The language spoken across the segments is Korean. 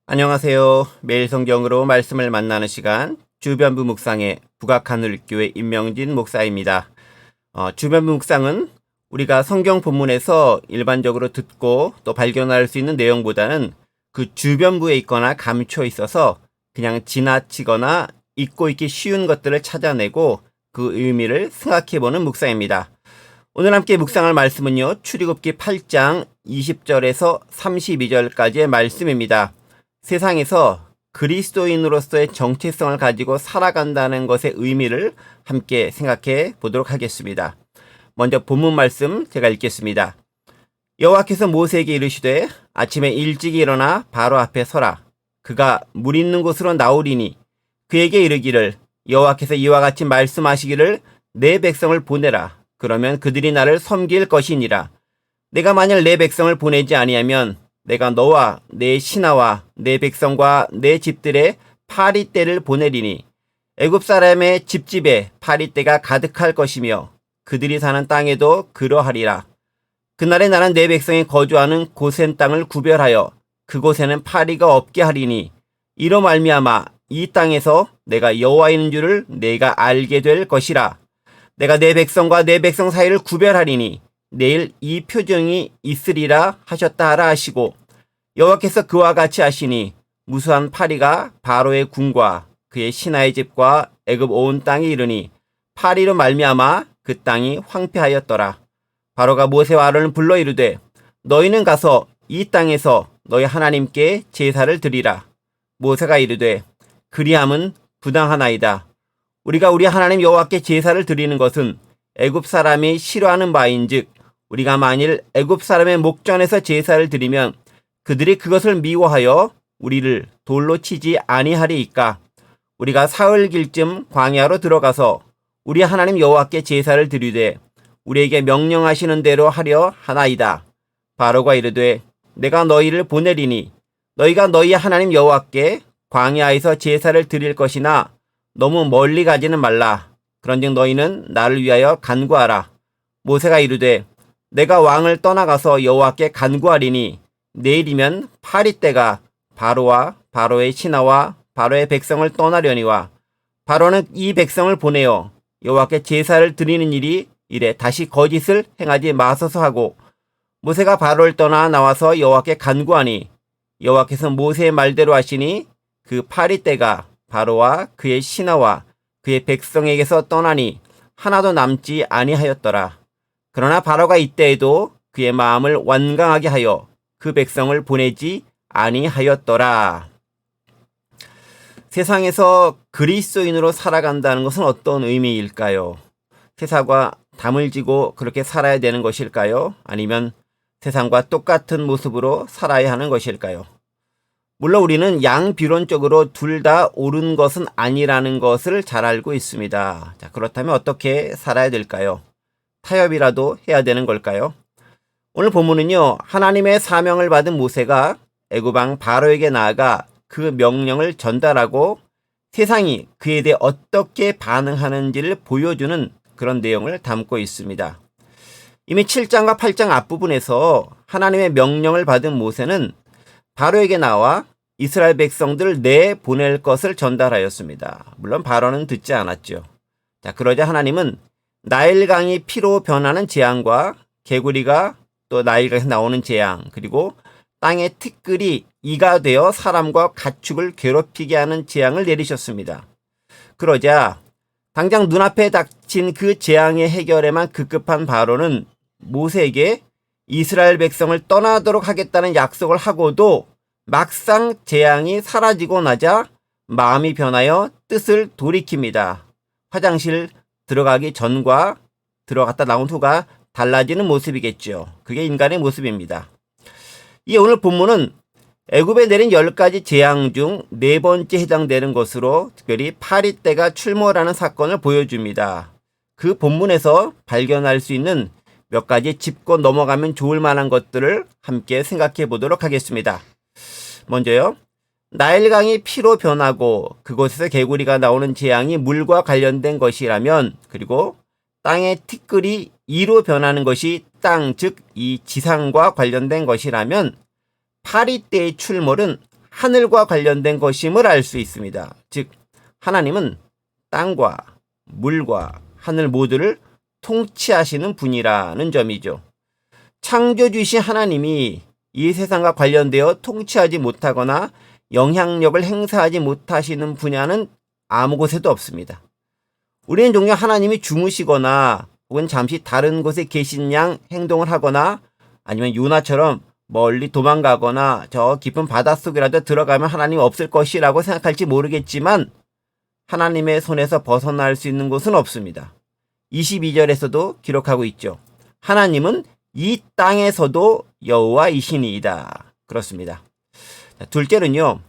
안녕하세요. 매일 성경으로 말씀을 만나는 시간 주변부 묵상의 북악하늘교회 임명진 목사입니다. 주변부 묵상은 우리가 성경 본문에서 일반적으로 듣고 또 발견할 수 있는 내용보다는 그 주변부에 있거나 감춰 있어서 그냥 지나치거나 잊고 있기 쉬운 것들을 찾아내고 그 의미를 생각해보는 묵상입니다. 오늘 함께 묵상할 말씀은요, 출애굽기 8장 20절에서 32절까지의 말씀입니다. 세상에서 그리스도인으로서의 정체성을 가지고 살아간다는 것의 의미를 함께 생각해 보도록 하겠습니다. 먼저 본문 말씀 제가 읽겠습니다. 여호와께서 모세에게 이르시되 아침에 일찍 일어나 바로 앞에 서라. 그가 물 있는 곳으로 나오리니 그에게 이르기를 여호와께서 이와 같이 말씀하시기를 내 백성을 보내라. 그러면 그들이 나를 섬길 것이니라. 내가 만일 내 백성을 보내지 아니하면 내가 너와 내 신하와 내 백성과 내 집들의 파리떼를 보내리니 애굽 사람의 집집에 파리떼가 가득할 것이며 그들이 사는 땅에도 그러하리라. 그날에 나는 내 백성이 거주하는 고센 땅을 구별하여 그곳에는 파리가 없게 하리니 이로 말미암아 이 땅에서 내가 여호와인 줄을 내가 알게 될 것이라. 내가 내 백성과 내 백성 사이를 구별하리니 내일 이 표정이 있으리라 하셨다 하라 하시고, 여호와께서 그와 같이 하시니 무수한 파리가 바로의 궁과 그의 신하의 집과 애굽 온 땅에 이르니 파리로 말미암아 그 땅이 황폐하였더라. 바로가 모세와 아론을 불러 이르되 너희는 가서 이 땅에서 너희 하나님께 제사를 드리라. 모세가 이르되 그리함은 부당하나이다. 우리가 우리 하나님 여호와께 제사를 드리는 것은 애굽 사람이 싫어하는 바인즉 우리가 만일 애굽 사람의 목전에서 제사를 드리면 그들이 그것을 미워하여 우리를 돌로 치지 아니하리이까. 우리가 사흘길쯤 광야로 들어가서 우리 하나님 여호와께 제사를 드리되 우리에게 명령하시는 대로 하려 하나이다. 바로가 이르되 내가 너희를 보내리니 너희가 너희 하나님 여호와께 광야에서 제사를 드릴 것이나 너무 멀리 가지는 말라. 그런즉 너희는 나를 위하여 간구하라. 모세가 이르되 내가 왕을 떠나가서 여호와께 간구하리니 내일이면 파리떼가 바로와 바로의 신하와 바로의 백성을 떠나려니와 바로는 이 백성을 보내어 여호와께 제사를 드리는 일이 이래 다시 거짓을 행하지 마소서 하고, 모세가 바로를 떠나 나와서 여호와께 간구하니 여호와께서 모세의 말대로 하시니 그 파리떼가 바로와 그의 신하와 그의 백성에게서 떠나니 하나도 남지 아니하였더라. 그러나 바로가 이때에도 그의 마음을 완강하게 하여 그 백성을 보내지 아니하였더라. 세상에서 그리스도인으로 살아간다는 것은 어떤 의미일까요? 세상과 담을 지고 그렇게 살아야 되는 것일까요? 아니면 세상과 똑같은 모습으로 살아야 하는 것일까요? 물론 우리는 양비론적으로 둘 다 옳은 것은 아니라는 것을 잘 알고 있습니다. 자, 그렇다면 어떻게 살아야 될까요? 타협이라도 해야 되는 걸까요? 오늘 본문은요, 하나님의 사명을 받은 모세가 애굽 왕 바로에게 나아가 그 명령을 전달하고 세상이 그에 대해 어떻게 반응하는지를 보여주는 그런 내용을 담고 있습니다. 이미 7장과 8장 앞부분에서 하나님의 명령을 받은 모세는 바로에게 나와 이스라엘 백성들을 내보낼 것을 전달하였습니다. 물론 바로는 듣지 않았죠. 자, 그러자 하나님은 나일강이 피로 변하는 재앙과 개구리가 또 나일강에서 나오는 재앙, 그리고 땅의 티끌이 이가 되어 사람과 가축을 괴롭히게 하는 재앙을 내리셨습니다. 그러자 당장 눈앞에 닥친 그 재앙의 해결에만 급급한 바로는 모세에게 이스라엘 백성을 떠나도록 하겠다는 약속을 하고도 막상 재앙이 사라지고 나자 마음이 변하여 뜻을 돌이킵니다. 화장실 들어가기 전과 들어갔다 나온 후가 달라지는 모습이겠죠. 그게 인간의 모습입니다. 이 오늘 본문은 애굽에 내린 10가지 재앙 중 4번째 해당되는 것으로 특별히 파리떼가 출몰하는 사건을 보여줍니다. 그 본문에서 발견할 수 있는 몇 가지 짚고 넘어가면 좋을 만한 것들을 함께 생각해 보도록 하겠습니다. 먼저요, 나일강이 피로 변하고 그곳에서 개구리가 나오는 재앙이 물과 관련된 것이라면, 그리고 땅의 티끌이 이로 변하는 것이 땅, 즉 이 지상과 관련된 것이라면 파리떼의 출몰은 하늘과 관련된 것임을 알 수 있습니다. 즉 하나님은 땅과 물과 하늘 모두를 통치하시는 분이라는 점이죠. 창조주이신 하나님이 이 세상과 관련되어 통치하지 못하거나 영향력을 행사하지 못하시는 분야는 아무 곳에도 없습니다. 우리는 종종 하나님이 주무시거나 혹은 잠시 다른 곳에 계신 양 행동을 하거나 아니면 요나처럼 멀리 도망가거나 저 깊은 바닷속이라도 들어가면 하나님 없을 것이라고 생각할지 모르겠지만 하나님의 손에서 벗어날 수 있는 곳은 없습니다. 22절에서도 기록하고 있죠. 하나님은 이 땅에서도 여호와이시니이다. 그렇습니다. 자, 둘째는요.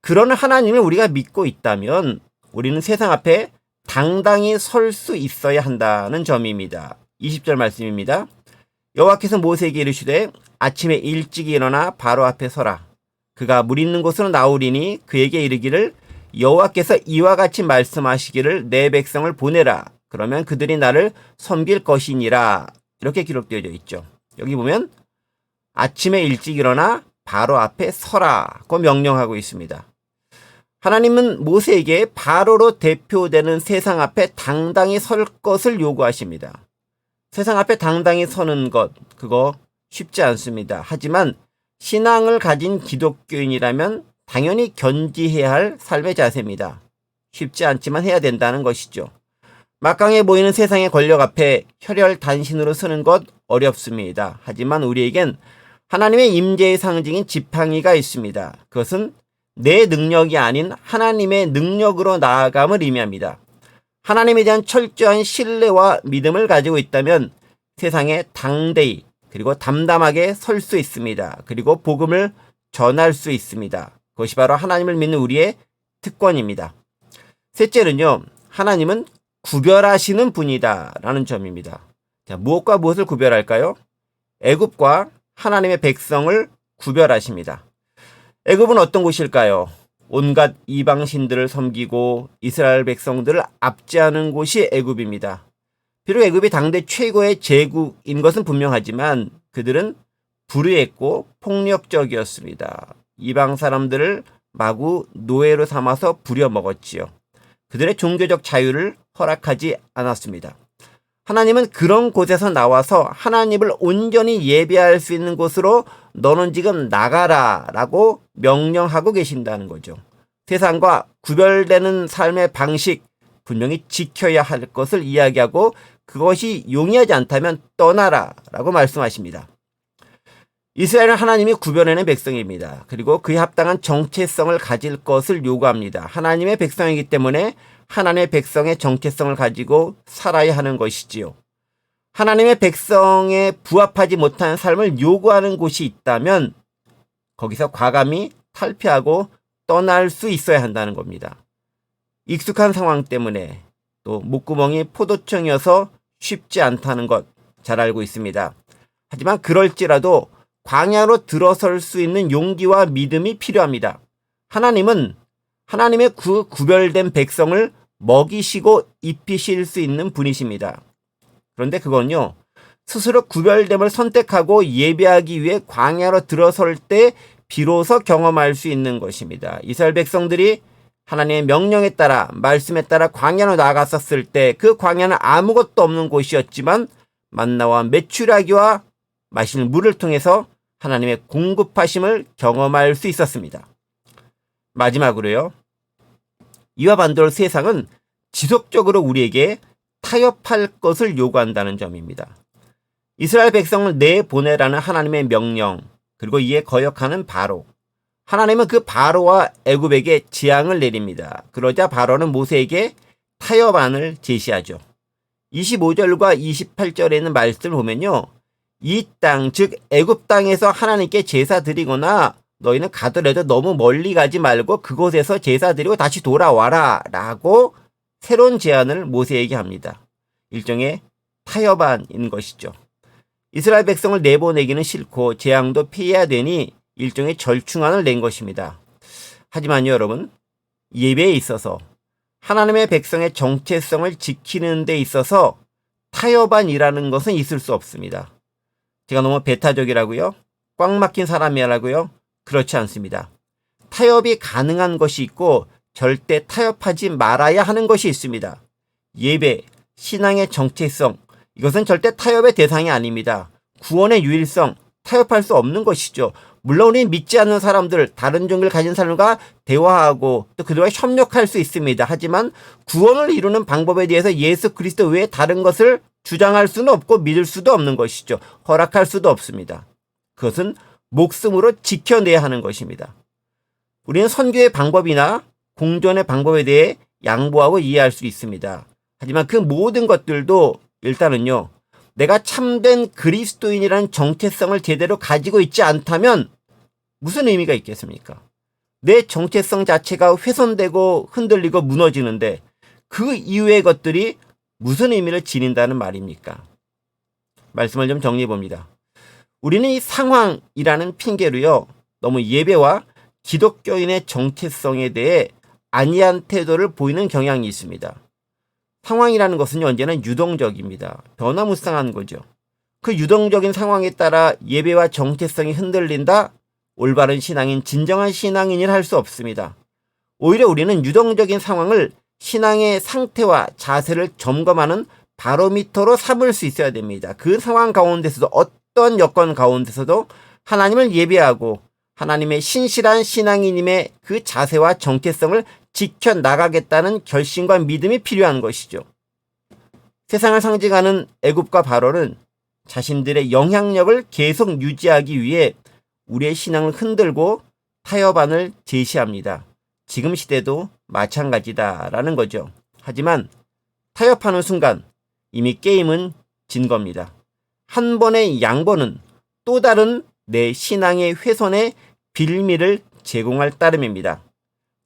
그런 하나님을 우리가 믿고 있다면 우리는 세상 앞에 당당히 설 수 있어야 한다는 점입니다. 20절 말씀입니다. 여호와께서 모세에게 이르시되 아침에 일찍 일어나 바로 앞에 서라. 그가 물 있는 곳으로 나오리니 그에게 이르기를 여호와께서 이와 같이 말씀하시기를 내 백성을 보내라. 그러면 그들이 나를 섬길 것이니라. 이렇게 기록되어져 있죠. 여기 보면 아침에 일찍 일어나 바로 앞에 서라고 명령하고 있습니다. 하나님은 모세에게 바로로 대표되는 세상 앞에 당당히 설 것을 요구하십니다. 세상 앞에 당당히 서는 것, 그거 쉽지 않습니다. 하지만 신앙을 가진 기독교인이라면 당연히 견지해야 할 삶의 자세입니다. 쉽지 않지만 해야 된다는 것이죠. 막강해 보이는 세상의 권력 앞에 혈혈단신으로 서는 것 어렵습니다. 하지만 우리에겐 하나님의 임재의 상징인 지팡이가 있습니다. 그것은 내 능력이 아닌 하나님의 능력으로 나아감을 의미합니다. 하나님에 대한 철저한 신뢰와 믿음을 가지고 있다면 세상에 당대히 그리고 담담하게 설 수 있습니다. 그리고 복음을 전할 수 있습니다. 그것이 바로 하나님을 믿는 우리의 특권입니다. 셋째는요. 하나님은 구별하시는 분이다라는 점입니다. 자, 무엇과 무엇을 구별할까요? 애굽과 하나님의 백성을 구별하십니다. 애굽은 어떤 곳일까요? 온갖 이방신들을 섬기고 이스라엘 백성들을 압제하는 곳이 애굽입니다. 비록 애굽이 당대 최고의 제국인 것은 분명하지만 그들은 불의했고 폭력적이었습니다. 이방 사람들을 마구 노예로 삼아서 부려먹었지요. 그들의 종교적 자유를 허락하지 않았습니다. 하나님은 그런 곳에서 나와서 하나님을 온전히 예배할 수 있는 곳으로 너는 지금 나가라 라고 명령하고 계신다는 거죠. 세상과 구별되는 삶의 방식 분명히 지켜야 할 것을 이야기하고 그것이 용이하지 않다면 떠나라 라고 말씀하십니다. 이스라엘은 하나님이 구별해낸 백성입니다. 그리고 그에 합당한 정체성을 가질 것을 요구합니다. 하나님의 백성이기 때문에 하나님의 백성의 정체성을 가지고 살아야 하는 것이지요. 하나님의 백성에 부합하지 못하는 삶을 요구하는 곳이 있다면 거기서 과감히 탈피하고 떠날 수 있어야 한다는 겁니다. 익숙한 상황 때문에 또 목구멍이 포도청이어서 쉽지 않다는 것 잘 알고 있습니다. 하지만 그럴지라도 광야로 들어설 수 있는 용기와 믿음이 필요합니다. 하나님은 하나님의 구별된 백성을 먹이시고 입히실 수 있는 분이십니다. 그런데 그건요, 스스로 구별됨을 선택하고 예배하기 위해 광야로 들어설 때 비로소 경험할 수 있는 것입니다. 이스라엘 백성들이 하나님의 명령에 따라 말씀에 따라 광야로 나갔었을 때 그 광야는 아무것도 없는 곳이었지만 만나와 메추라기와 마시는 물을 통해서 하나님의 공급하심을 경험할 수 있었습니다. 마지막으로요. 이와 반대로 세상은 지속적으로 우리에게 타협할 것을 요구한다는 점입니다. 이스라엘 백성을 내보내라는 하나님의 명령, 그리고 이에 거역하는 바로. 하나님은 그 바로와 애굽에게 재앙을 내립니다. 그러자 바로는 모세에게 타협안을 제시하죠. 25절과 28절에 있는 말씀을 보면요. 이 땅, 즉 애굽 땅에서 하나님께 제사 드리거나 너희는 가더라도 너무 멀리 가지 말고 그곳에서 제사 드리고 다시 돌아와라 라고 새로운 제안을 모세에게 합니다. 일종의 타협안인 것이죠. 이스라엘 백성을 내보내기는 싫고 재앙도 피해야 되니 일종의 절충안을 낸 것입니다. 하지만요, 여러분, 예배에 있어서 하나님의 백성의 정체성을 지키는 데 있어서 타협안이라는 것은 있을 수 없습니다. 제가 너무 배타적이라고요? 꽉 막힌 사람이라고요? 그렇지 않습니다. 타협이 가능한 것이 있고 절대 타협하지 말아야 하는 것이 있습니다. 예배, 신앙의 정체성, 이것은 절대 타협의 대상이 아닙니다. 구원의 유일성, 타협할 수 없는 것이죠. 물론 우리는 믿지 않는 사람들, 다른 종교를 가진 사람과 대화하고 또 그들과 협력할 수 있습니다. 하지만 구원을 이루는 방법에 대해서 예수 그리스도 외에 다른 것을 주장할 수는 없고 믿을 수도 없는 것이죠. 허락할 수도 없습니다. 그것은 목숨으로 지켜내야 하는 것입니다. 우리는 선교의 방법이나 공존의 방법에 대해 양보하고 이해할 수 있습니다. 하지만 그 모든 것들도 일단은요, 내가 참된 그리스도인이라는 정체성을 제대로 가지고 있지 않다면 무슨 의미가 있겠습니까? 내 정체성 자체가 훼손되고 흔들리고 무너지는데 그 이후의 것들이 무슨 의미를 지닌다는 말입니까? 말씀을 좀 정리해 봅니다. 우리는 이 상황이라는 핑계로요, 너무 예배와 기독교인의 정체성에 대해 안이한 태도를 보이는 경향이 있습니다. 상황이라는 것은 언제나 유동적입니다. 변화무쌍한 거죠. 그 유동적인 상황에 따라 예배와 정체성이 흔들린다? 올바른 신앙인, 진정한 신앙인이라 할 수 없습니다. 오히려 우리는 유동적인 상황을 신앙의 상태와 자세를 점검하는 바로미터로 삼을 수 있어야 됩니다. 그 상황 가운데서도, 어떤 여건 가운데서도 하나님을 예배하고 하나님의 신실한 신앙인임의 그 자세와 정체성을 지켜나가겠다는 결심과 믿음이 필요한 것이죠. 세상을 상징하는 애굽과 바로는 자신들의 영향력을 계속 유지하기 위해 우리의 신앙을 흔들고 타협안을 제시합니다. 지금 시대도 마찬가지다라는 거죠. 하지만 타협하는 순간 이미 게임은 진 겁니다. 한 번의 양보는 또 다른 내 신앙의 훼손의 빌미를 제공할 따름입니다.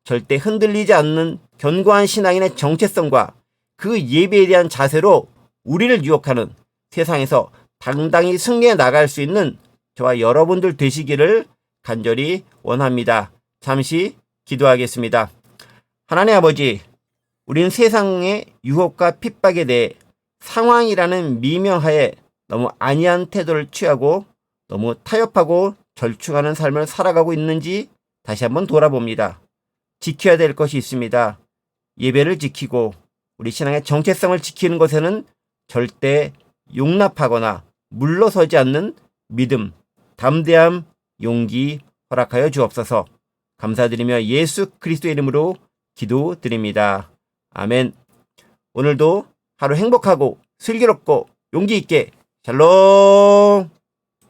절대 흔들리지 않는 견고한 신앙인의 정체성과 그 예배에 대한 자세로 우리를 유혹하는 세상에서 당당히 승리해 나갈 수 있는 저와 여러분들 되시기를 간절히 원합니다. 잠시 기도하겠습니다. 하나님 아버지, 우리는 세상의 유혹과 핍박에 대해 상황이라는 미명하에 너무 안이한 태도를 취하고 너무 타협하고 절충하는 삶을 살아가고 있는지 다시 한번 돌아봅니다. 지켜야 될 것이 있습니다. 예배를 지키고 우리 신앙의 정체성을 지키는 것에는 절대 용납하거나 물러서지 않는 믿음, 담대함, 용기 허락하여 주옵소서. 감사드리며 예수 그리스도의 이름으로 기도드립니다. 아멘. 오늘도 하루 행복하고 슬기롭고 용기 있게 샬롬.